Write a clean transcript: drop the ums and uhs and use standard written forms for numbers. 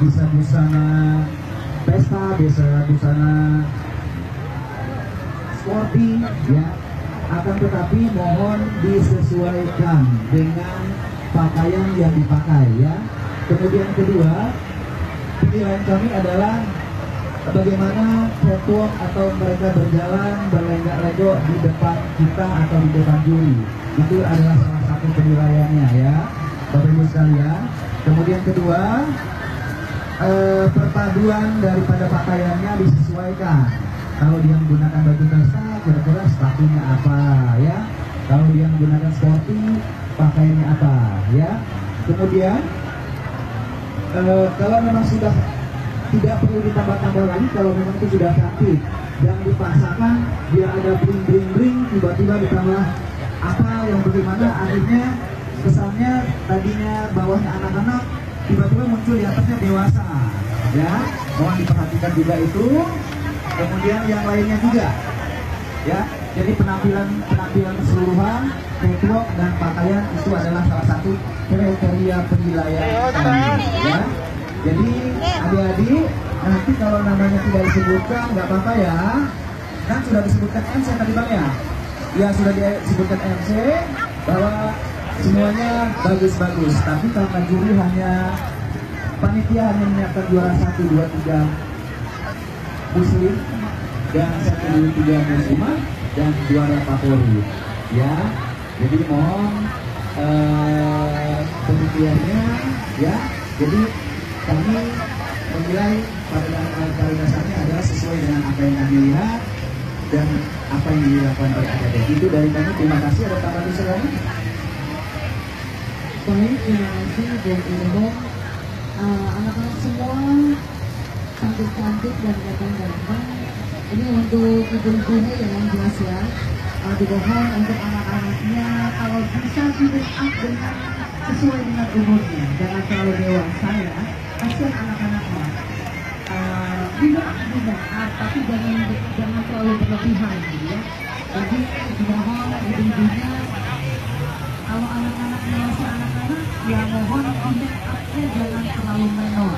bisa busana pesta, bisa busana sporty ya. Akan tetapi mohon disesuaikan dengan pakaian yang dipakai ya. Kemudian kedua, penilaian kami adalah bagaimana catwalk atau mereka berjalan berlenggak-lenggok di depan kita atau di depan juri. Itu adalah salah satu penilaiannya ya, Bapak Ibu sekalian. Kemudian kedua, perpaduan daripada pakaiannya disesuaikan. Kalau dia menggunakan baju pesta, kira-kira sepatunya apa ya. Kalau dia menggunakan sporty, pakaiannya apa ya. Kemudian kalau memang sudah tidak perlu ditambah-tambah lagi, kalau memang itu sudah cantik dan dipaksakan dia ada bling-bling-bling, tiba-tiba ditambah apa yang bagaimana, akhirnya kesannya tadinya bawahnya anak-anak, tiba-tiba muncul di atasnya dewasa ya. Mohon diperhatikan juga itu. Kemudian yang lainnya juga ya, jadi penampilan keseluruhan, catwalk dan pakaian itu adalah salah satu kriteria penilaian ya. Jadi adik-adik, nanti kalau namanya tidak disebutkan nggak apa-apa ya. Kan sudah disebutkan MC tadi Bang ya? Ya sudah disebutkan MC bahwa semuanya bagus-bagus. Tapi karena juri panitia hanya menyiapkan juara 1, 2, 3 muslim dan 1, 2, 3 muslimah dan juara favorit ya. Jadi mohon penelitiannya ya. Jadi kami menilai pada dasarnya adalah sesuai dengan apa yang kami lihat dan apa yang dilakukan oleh adik-adik. Itu dari kami, terima kasih. Ada tambahan usul lagi? Baik, terima kasih dan Ibu. Anak-anak semua cantik-cantik dan ganteng-ganteng. Ini untuk ibu-ibunya yang jelas ya. Dimohon untuk anak-anaknya kalau bisa di make up dengan sesuai dengan umurnya, jangan terlalu dewasa ya. Kasihan anak-anaknya. Tidak, tapi jangan terlalu berlebihan ya. Jadi dimohon ibu-ibunya kalau anak-anaknya masih anak-anak, ya mohon di make upnya jangan terlalu menor.